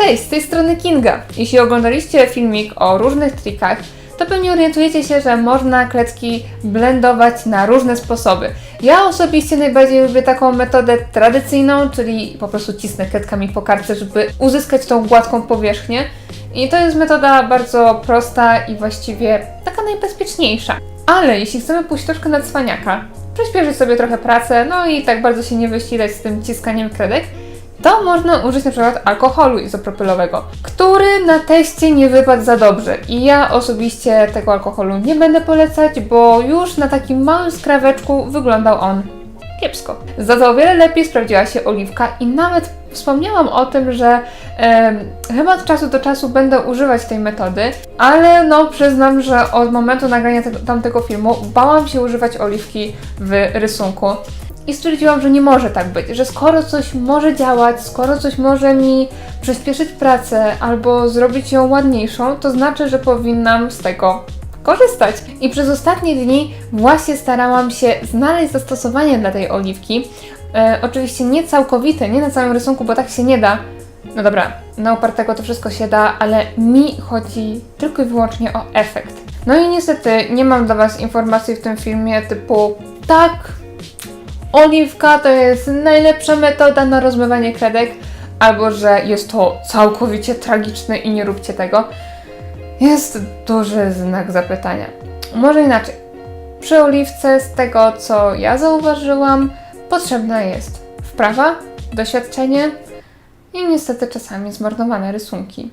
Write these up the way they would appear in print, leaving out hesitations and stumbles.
Cześć, z tej strony Kinga. Jeśli oglądaliście filmik o różnych trikach, to pewnie orientujecie się, że można kredki blendować na różne sposoby. Ja osobiście najbardziej lubię taką metodę tradycyjną, czyli po prostu cisnę kredkami po kartce, żeby uzyskać tą gładką powierzchnię. I to jest metoda bardzo prosta i właściwie taka najbezpieczniejsza. Ale jeśli chcemy pójść troszkę na cwaniaka, przyspieszyć sobie trochę pracę, no i tak bardzo się nie wysilać z tym ciskaniem kredek, to można użyć na przykład alkoholu izopropylowego, który na teście nie wypadł za dobrze i ja osobiście tego alkoholu nie będę polecać, bo już na takim małym skraweczku wyglądał on kiepsko. Za to o wiele lepiej sprawdziła się oliwka i nawet wspomniałam o tym, że chyba od czasu do czasu będę używać tej metody, ale no przyznam, że od momentu nagrania tamtego filmu bałam się używać oliwki w rysunku. I stwierdziłam, że nie może tak być, że skoro coś może działać, skoro coś może mi przyspieszyć pracę albo zrobić ją ładniejszą, to znaczy, że powinnam z tego korzystać. I przez ostatnie dni właśnie starałam się znaleźć zastosowanie dla tej oliwki. Oczywiście nie całkowite, nie na całym rysunku, bo tak się nie da. No dobra, na opartego to wszystko się da, ale mi chodzi tylko i wyłącznie o efekt. No i niestety nie mam dla Was informacji w tym filmie typu tak, oliwka to jest najlepsza metoda na rozmywanie kredek, albo że jest to całkowicie tragiczne i nie róbcie tego. Jest duży znak zapytania. Może inaczej. Przy oliwce, z tego co ja zauważyłam, potrzebna jest wprawa, doświadczenie i niestety czasami zmarnowane rysunki.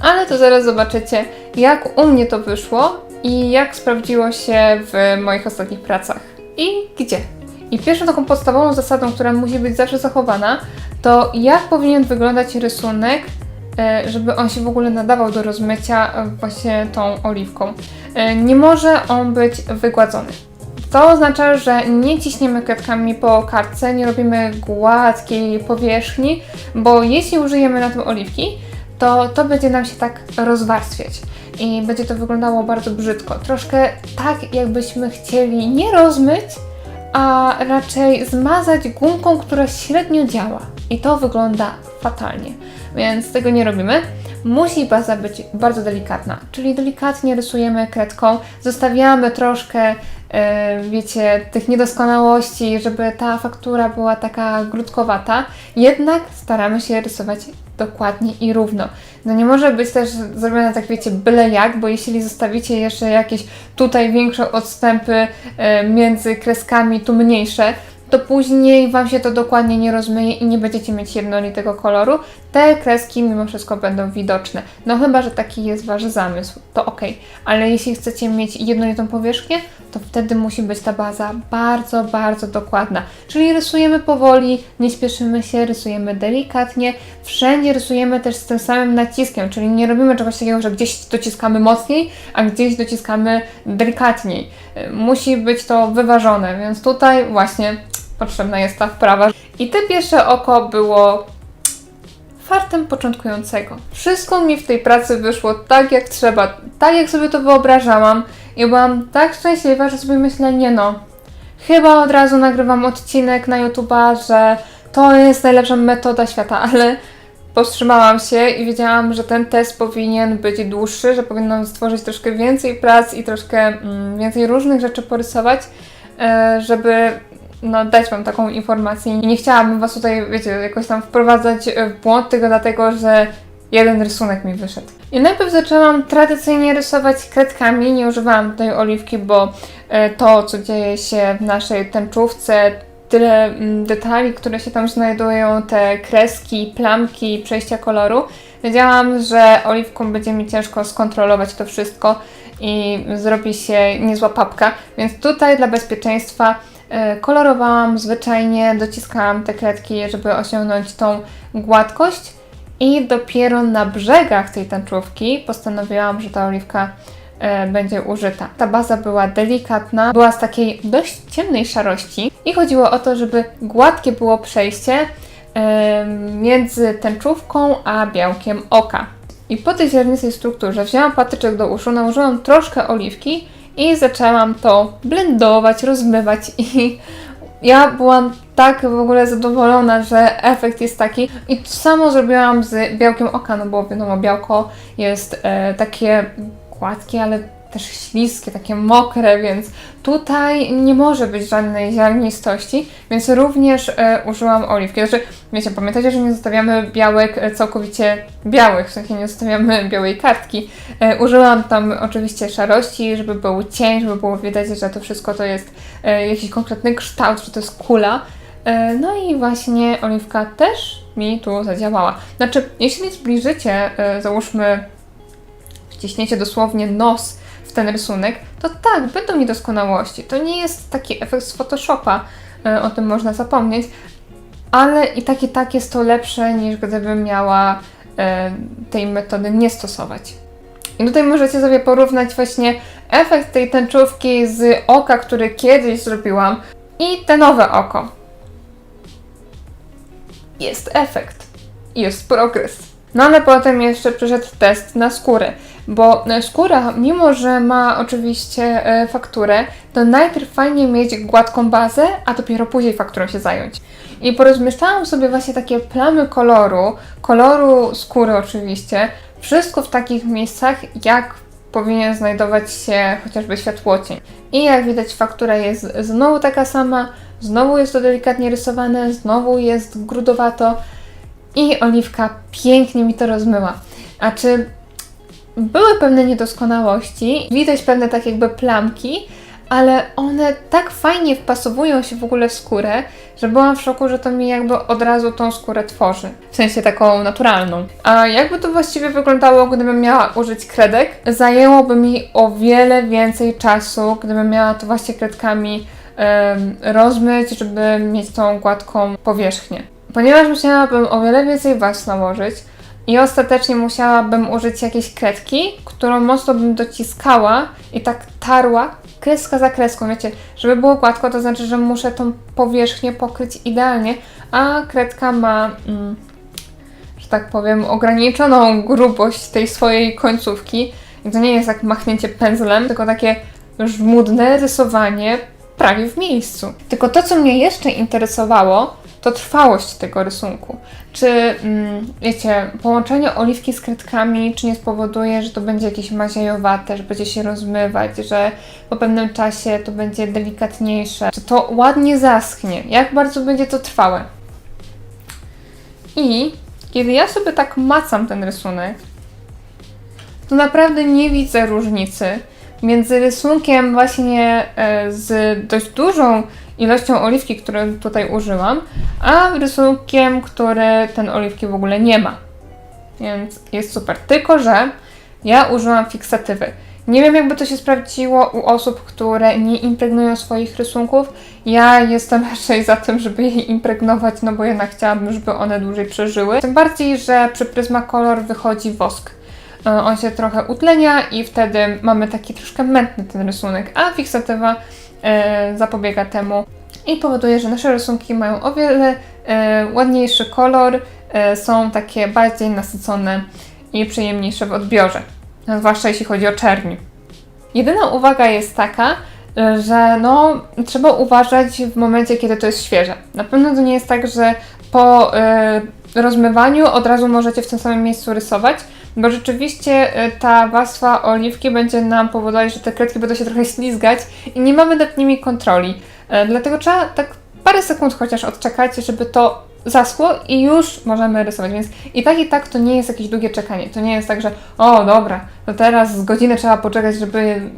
Ale to zaraz zobaczycie, jak u mnie to wyszło i jak sprawdziło się w moich ostatnich pracach. I gdzie. I pierwszą taką podstawową zasadą, która musi być zawsze zachowana, to jak powinien wyglądać rysunek, żeby on się w ogóle nadawał do rozmycia właśnie tą oliwką. Nie może on być wygładzony. To oznacza, że nie ciśniemy kredkami po kartce, nie robimy gładkiej powierzchni, bo jeśli użyjemy na tym oliwki, to będzie nam się tak rozwarstwiać i będzie to wyglądało bardzo brzydko. Troszkę tak, jakbyśmy chcieli nie rozmyć, a raczej zmazać gumką, która średnio działa. I to wygląda fatalnie, więc tego nie robimy. Musi baza być bardzo delikatna, czyli delikatnie rysujemy kredką, zostawiamy troszkę, wiecie, tych niedoskonałości, żeby ta faktura była taka grudkowata, jednak staramy się rysować dokładnie i równo. No nie może być też zrobione tak, wiecie, byle jak, bo jeśli zostawicie jeszcze jakieś tutaj większe odstępy między kreskami, tu mniejsze, to później Wam się to dokładnie nie rozmyje i nie będziecie mieć jednolitego koloru. Te kreski mimo wszystko będą widoczne. No chyba, że taki jest Wasz zamysł, to ok. Ale jeśli chcecie mieć jednolitą powierzchnię, to wtedy musi być ta baza bardzo, bardzo dokładna. Czyli rysujemy powoli, nie śpieszymy się, rysujemy delikatnie. Wszędzie rysujemy też z tym samym naciskiem, czyli nie robimy czegoś takiego, że gdzieś dociskamy mocniej, a gdzieś dociskamy delikatniej. Musi być to wyważone, więc tutaj właśnie potrzebna jest ta wprawa. I te pierwsze oko było fartem początkującego. Wszystko mi w tej pracy wyszło tak jak trzeba, tak jak sobie to wyobrażałam i byłam tak szczęśliwa, że sobie myślę, nie no, chyba od razu nagrywam odcinek na YouTube'a, że to jest najlepsza metoda świata, ale powstrzymałam się i wiedziałam, że ten test powinien być dłuższy, że powinnam stworzyć troszkę więcej prac i troszkę więcej różnych rzeczy porysować, żeby dać Wam taką informację. Nie chciałabym Was tutaj, wiecie, jakoś tam wprowadzać w błąd, tylko dlatego, że jeden rysunek mi wyszedł. I najpierw zaczęłam tradycyjnie rysować kredkami, nie używałam tej oliwki, bo to, co dzieje się w naszej tęczówce, tyle detali, które się tam znajdują, te kreski, plamki, przejścia koloru. Wiedziałam, że oliwką będzie mi ciężko skontrolować to wszystko i zrobi się niezła papka, więc tutaj dla bezpieczeństwa kolorowałam zwyczajnie, dociskałam te kredki, żeby osiągnąć tą gładkość i dopiero na brzegach tej tęczówki postanowiłam, że ta oliwka będzie użyta. Ta baza była delikatna, była z takiej dość ciemnej szarości i chodziło o to, żeby gładkie było przejście między tęczówką a białkiem oka. I po tej ziarnistej strukturze wzięłam patyczek do uszu, nałożyłam troszkę oliwki i zaczęłam to blendować, rozmywać i ja byłam tak w ogóle zadowolona, że efekt jest taki. I to samo zrobiłam z białkiem oka, no bo wiadomo, białko jest takie gładkie, ale też śliskie, takie mokre, więc tutaj nie może być żadnej ziarnistości, więc również użyłam oliwki. Znaczy, wiecie, pamiętajcie, że nie zostawiamy białek całkowicie białych, w sensie nie zostawiamy białej kartki. Użyłam tam oczywiście szarości, żeby był cień, żeby było widać, że to wszystko to jest jakiś konkretny kształt, że to jest kula. No i właśnie oliwka też mi tu zadziałała. Znaczy, jeśli zbliżycie, załóżmy, wciśniecie dosłownie nos w ten rysunek, to tak, będą niedoskonałości. To nie jest taki efekt z Photoshopa, o tym można zapomnieć, ale i tak jest to lepsze, niż gdybym miała tej metody nie stosować. I tutaj możecie sobie porównać właśnie efekt tej tęczówki z oka, który kiedyś zrobiłam, i te nowe oko. Jest efekt. Jest progres. No ale potem jeszcze przyszedł test na skórę, bo skóra, mimo że ma oczywiście fakturę, to najpierw fajnie mieć gładką bazę, a dopiero później fakturą się zająć. I porozmieszczałam sobie właśnie takie plamy koloru skóry oczywiście, wszystko w takich miejscach, jak powinien znajdować się chociażby światłocień. I jak widać, faktura jest znowu taka sama, znowu jest to delikatnie rysowane, znowu jest grudowato i oliwka pięknie mi to rozmyła. A czy były pewne niedoskonałości, widać pewne tak jakby plamki, ale one tak fajnie wpasowują się w ogóle w skórę, że byłam w szoku, że to mi jakby od razu tą skórę tworzy. W sensie taką naturalną. A jakby to właściwie wyglądało, gdybym miała użyć kredek? Zajęłoby mi o wiele więcej czasu, gdybym miała to właśnie kredkami rozmyć, żeby mieć tą gładką powierzchnię. Ponieważ musiałabym o wiele więcej warstw nałożyć i ostatecznie musiałabym użyć jakiejś kredki, którą mocno bym dociskała i tak tarła kreska za kreską, wiecie, żeby było gładko, to znaczy, że muszę tą powierzchnię pokryć idealnie, a kredka ma, że tak powiem, ograniczoną grubość tej swojej końcówki i to nie jest jak machnięcie pędzlem, tylko takie żmudne rysowanie prawie w miejscu. Tylko to, co mnie jeszcze interesowało, to trwałość tego rysunku. Czy, wiecie, połączenie oliwki z kredkami, czy nie spowoduje, że to będzie jakieś maziejowate, że będzie się rozmywać, że po pewnym czasie to będzie delikatniejsze, czy to ładnie zaschnie, jak bardzo będzie to trwałe. I kiedy ja sobie tak macam ten rysunek, to naprawdę nie widzę różnicy między rysunkiem właśnie z dość dużą ilością oliwki, którą tutaj użyłam, a rysunkiem, który ten oliwki w ogóle nie ma. Więc jest super. Tylko że ja użyłam fiksatywy. Nie wiem, jakby to się sprawdziło u osób, które nie impregnują swoich rysunków. Ja jestem raczej za tym, żeby je impregnować, no bo jednak chciałabym, żeby one dłużej przeżyły. Tym bardziej, że przy Prismacolor wychodzi wosk. On się trochę utlenia i wtedy mamy taki troszkę mętny ten rysunek, a fiksatywa zapobiega temu i powoduje, że nasze rysunki mają o wiele ładniejszy kolor, są takie bardziej nasycone i przyjemniejsze w odbiorze, zwłaszcza jeśli chodzi o czerni. Jedyna uwaga jest taka, że no, trzeba uważać w momencie, kiedy to jest świeże. Na pewno to nie jest tak, że po rozmywaniu od razu możecie w tym samym miejscu rysować, bo rzeczywiście ta warstwa oliwki będzie nam powodować, że te kredki będą się trochę ślizgać i nie mamy nad nimi kontroli. Dlatego trzeba tak parę sekund chociaż odczekać, żeby to zaschło i już możemy rysować, więc i tak to nie jest jakieś długie czekanie. To nie jest tak, że o dobra, to teraz z godziny trzeba poczekać, żeby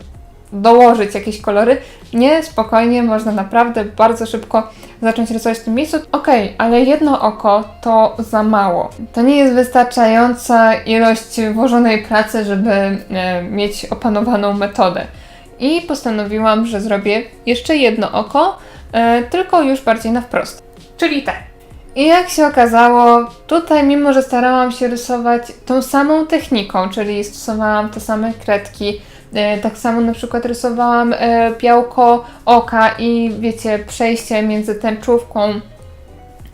dołożyć jakieś kolory. Nie, spokojnie, można naprawdę bardzo szybko zacząć rysować w tym miejscu. Okej, ale jedno oko to za mało. To nie jest wystarczająca ilość włożonej pracy, żeby mieć opanowaną metodę. I postanowiłam, że zrobię jeszcze jedno oko, tylko już bardziej na wprost. Czyli tak. I jak się okazało, tutaj mimo, że starałam się rysować tą samą techniką, czyli stosowałam te same kredki, tak samo na przykład rysowałam białko oka i wiecie, przejście między tęczówką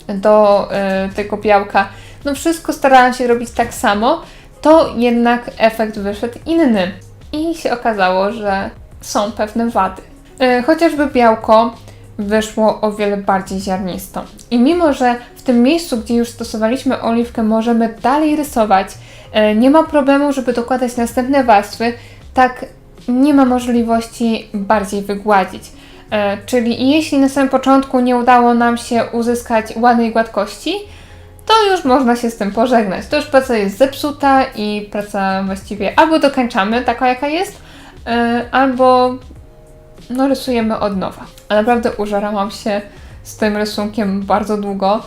do tego białka, no wszystko starałam się robić tak samo, to jednak efekt wyszedł inny. I się okazało, że są pewne wady. Chociażby białko wyszło o wiele bardziej ziarnisto. I mimo, że w tym miejscu, gdzie już stosowaliśmy oliwkę, możemy dalej rysować, nie ma problemu, żeby dokładać następne warstwy, tak nie ma możliwości bardziej wygładzić. Czyli jeśli na samym początku nie udało nam się uzyskać ładnej gładkości, to już można się z tym pożegnać. To już praca jest zepsuta i praca właściwie albo dokończamy taka jaka jest, albo rysujemy od nowa. A naprawdę użerałam się z tym rysunkiem bardzo długo,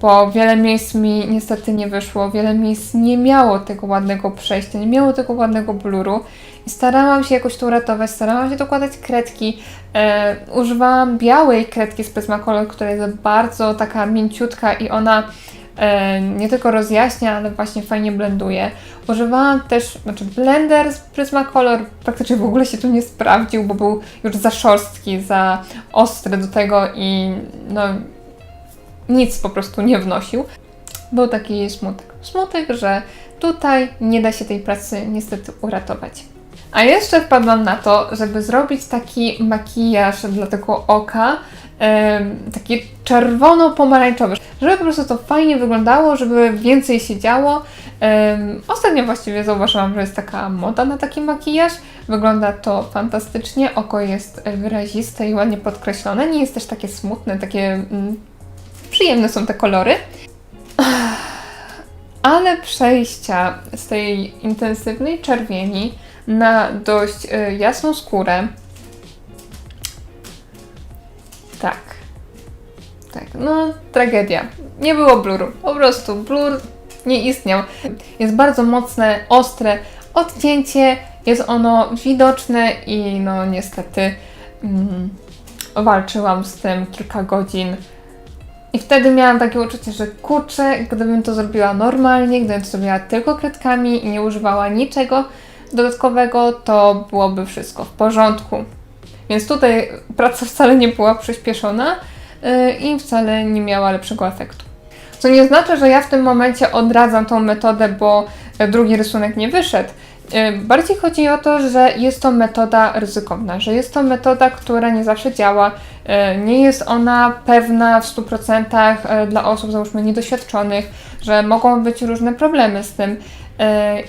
bo wiele miejsc mi niestety nie wyszło, wiele miejsc nie miało tego ładnego przejścia, nie miało tego ładnego bluru i starałam się jakoś to uratować, starałam się dokładać kredki. Używałam białej kredki z Prismacolor, która jest bardzo taka mięciutka i ona nie tylko rozjaśnia, ale właśnie fajnie blenduje. Używałam też, blender z Prismacolor praktycznie w ogóle się tu nie sprawdził, bo był już za szorstki, za ostry do tego i nic po prostu nie wnosił. Był taki smutek, że tutaj nie da się tej pracy niestety uratować. A jeszcze wpadłam na to, żeby zrobić taki makijaż dla tego oka, taki czerwono-pomarańczowy, żeby po prostu to fajnie wyglądało, żeby więcej się działo. Ostatnio właściwie zauważyłam, że jest taka moda na taki makijaż. Wygląda to fantastycznie, oko jest wyraziste i ładnie podkreślone, nie jest też takie smutne, takie przyjemne są te kolory. Ale przejścia z tej intensywnej czerwieni na dość jasną skórę. Tak, tragedia. Nie było bluru, po prostu blur nie istniał. Jest bardzo mocne, ostre odcięcie, jest ono widoczne i niestety walczyłam z tym kilka godzin. I wtedy miałam takie uczucie, że kurczę, gdybym to zrobiła normalnie, gdybym to zrobiła tylko kredkami i nie używała niczego dodatkowego, to byłoby wszystko w porządku. Więc tutaj praca wcale nie była przyspieszona i wcale nie miała lepszego efektu. Co nie znaczy, że ja w tym momencie odradzam tą metodę, bo drugi rysunek nie wyszedł. Bardziej chodzi o to, że jest to metoda ryzykowna, że jest to metoda, która nie zawsze działa, nie jest ona pewna w 100% dla osób, załóżmy, niedoświadczonych, że mogą być różne problemy z tym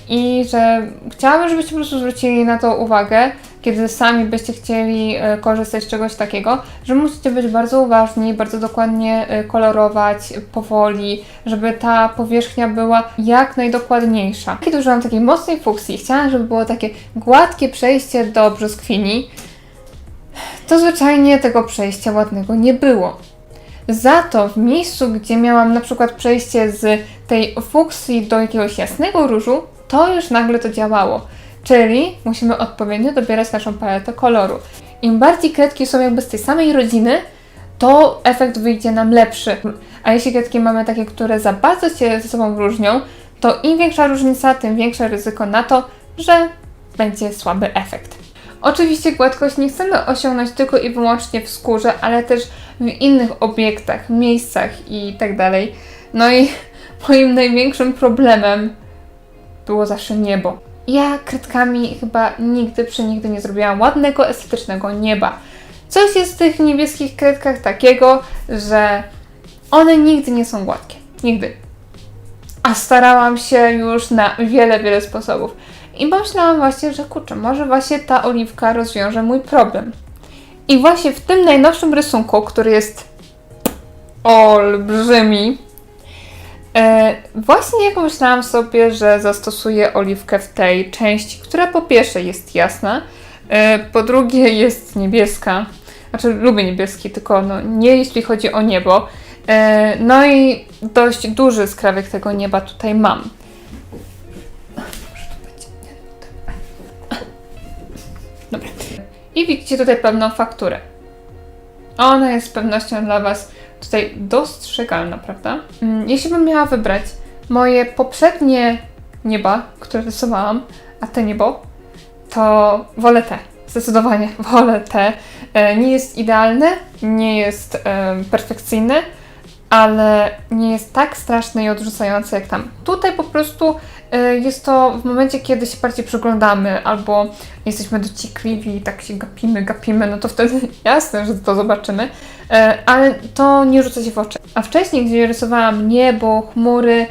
i że chciałabym, żebyście po prostu zwrócili na to uwagę, kiedy sami byście chcieli korzystać z czegoś takiego, że musicie być bardzo uważni, bardzo dokładnie kolorować, powoli, żeby ta powierzchnia była jak najdokładniejsza. Kiedy użyłam takiej mocnej fuksji, chciałam, żeby było takie gładkie przejście do brzoskwini, to zwyczajnie tego przejścia ładnego nie było. Za to w miejscu, gdzie miałam na przykład przejście z tej fuksji do jakiegoś jasnego różu, to już nagle to działało. Czyli musimy odpowiednio dobierać naszą paletę koloru. Im bardziej kredki są jakby z tej samej rodziny, to efekt wyjdzie nam lepszy. A jeśli kredki mamy takie, które za bardzo się ze sobą różnią, to im większa różnica, tym większe ryzyko na to, że będzie słaby efekt. Oczywiście gładkość nie chcemy osiągnąć tylko i wyłącznie w skórze, ale też w innych obiektach, miejscach i tak dalej. No i moim największym problemem było zawsze niebo. Ja kredkami chyba nigdy nie zrobiłam ładnego, estetycznego nieba. Coś jest w tych niebieskich kredkach takiego, że one nigdy nie są gładkie. Nigdy. A starałam się już na wiele sposobów. I pomyślałam właśnie, że kurczę, może właśnie ta oliwka rozwiąże mój problem. I właśnie w tym najnowszym rysunku, który jest olbrzymi, właśnie pomyślałam sobie, że zastosuję oliwkę w tej części, która po pierwsze jest jasna, po drugie jest niebieska. Znaczy lubię niebieski, tylko nie jeśli chodzi o niebo. No i dość duży skrawek tego nieba tutaj mam. Dobra. I widzicie tutaj pewną fakturę. Ona jest z pewnością dla Was tutaj dostrzegalna, prawda? Jeśli bym miała wybrać moje poprzednie nieba, które rysowałam, a te niebo, to wolę te. Zdecydowanie wolę te. Nie jest idealne, nie jest perfekcyjne, ale nie jest tak straszne i odrzucające jak tam. Tutaj po prostu jest to w momencie, kiedy się bardziej przyglądamy albo jesteśmy dociekliwi i tak się gapimy, no to wtedy jasne, że to zobaczymy, ale to nie rzuca się w oczy. A wcześniej, gdzie rysowałam niebo, chmury,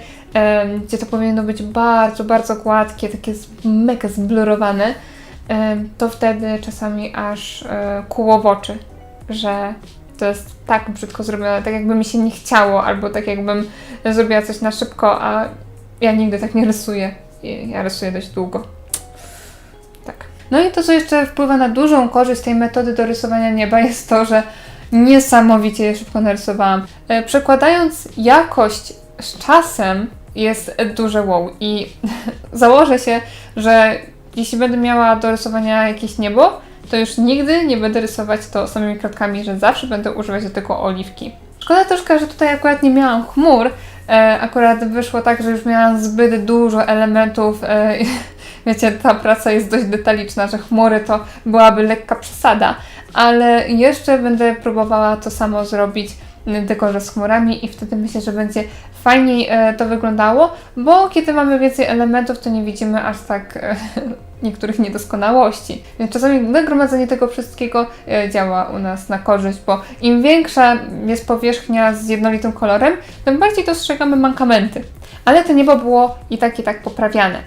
gdzie to powinno być bardzo, bardzo gładkie, takie mega zblurowane, to wtedy czasami aż kłuło w oczy, że to jest tak brzydko zrobione, tak jakby mi się nie chciało, albo tak jakbym zrobiła coś na szybko, a ja nigdy tak nie rysuję. Ja rysuję dość długo. Tak. No i to, co jeszcze wpływa na dużą korzyść tej metody do rysowania nieba, jest to, że niesamowicie je szybko narysowałam. Przekładając jakość z czasem, jest duże wow i założę się, że jeśli będę miała do rysowania jakieś niebo, to już nigdy nie będę rysować to samymi kropkami, że zawsze będę używać do tego oliwki. Szkoda troszkę, że tutaj akurat nie miałam chmur. Akurat wyszło tak, że już miałam zbyt dużo elementów. Wiecie, ta praca jest dość detaliczna, że chmury to byłaby lekka przesada, ale jeszcze będę próbowała to samo zrobić, tylko że z chmurami i wtedy myślę, że będzie fajniej to wyglądało, bo kiedy mamy więcej elementów, to nie widzimy aż tak niektórych niedoskonałości. Więc czasami nagromadzenie tego wszystkiego działa u nas na korzyść, bo im większa jest powierzchnia z jednolitym kolorem, tym bardziej dostrzegamy mankamenty. Ale to niebo było i tak poprawiane.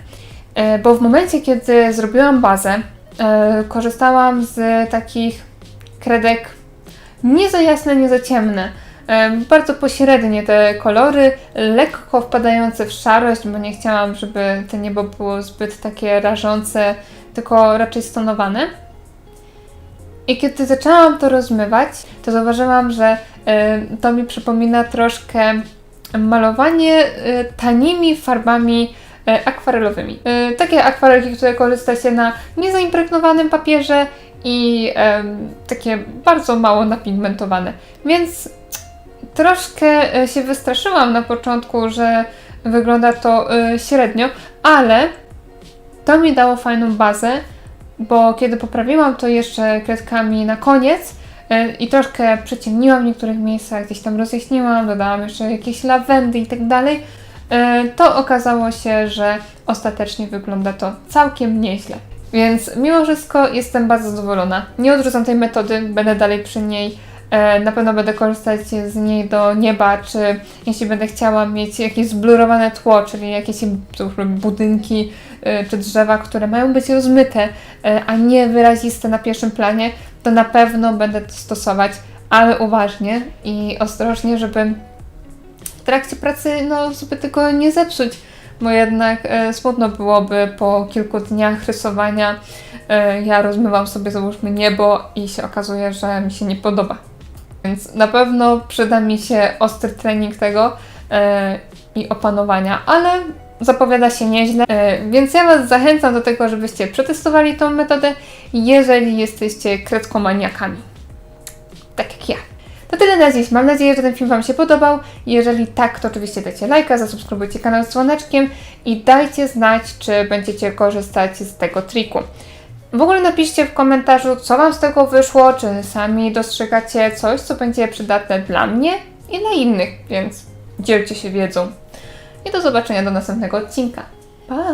Bo w momencie, kiedy zrobiłam bazę, korzystałam z takich kredek nie za jasne, nie za ciemne. Bardzo pośrednie te kolory, lekko wpadające w szarość, bo nie chciałam, żeby to niebo było zbyt takie rażące, tylko raczej stonowane. I kiedy zaczęłam to rozmywać, to zauważyłam, że to mi przypomina troszkę malowanie tanimi farbami akwarelowymi. Takie akwarelki, które korzysta się na niezaimpregnowanym papierze i takie bardzo mało napigmentowane. Więc troszkę się wystraszyłam na początku, że wygląda to średnio, ale to mi dało fajną bazę, bo kiedy poprawiłam to jeszcze kredkami na koniec i troszkę przeciemniłam w niektórych miejscach, gdzieś tam rozjaśniłam, dodałam jeszcze jakieś lawendy i tak dalej, to okazało się, że ostatecznie wygląda to całkiem nieźle. Więc mimo wszystko jestem bardzo zadowolona. Nie odrzucam tej metody, będę dalej przy niej. Na pewno będę korzystać z niej do nieba, czy jeśli będę chciała mieć jakieś zblurowane tło, czyli jakieś budynki czy drzewa, które mają być rozmyte, a nie wyraziste na pierwszym planie, to na pewno będę to stosować, ale uważnie i ostrożnie, żeby w trakcie pracy sobie tego nie zepsuć, bo jednak smutno byłoby po kilku dniach rysowania, ja rozmywam sobie załóżmy niebo i się okazuje, że mi się nie podoba. Więc na pewno przyda mi się ostry trening tego i opanowania, ale zapowiada się nieźle, więc ja Was zachęcam do tego, żebyście przetestowali tą metodę, jeżeli jesteście kredkomaniakami. Tak jak ja. To tyle na dziś. Mam nadzieję, że ten film Wam się podobał. Jeżeli tak, to oczywiście dajcie lajka, zasubskrybujcie kanał z dzwoneczkiem i dajcie znać, czy będziecie korzystać z tego triku. W ogóle napiszcie w komentarzu, co Wam z tego wyszło, czy sami dostrzegacie coś, co będzie przydatne dla mnie i dla innych, więc dzielcie się wiedzą. I do zobaczenia do następnego odcinka. Pa!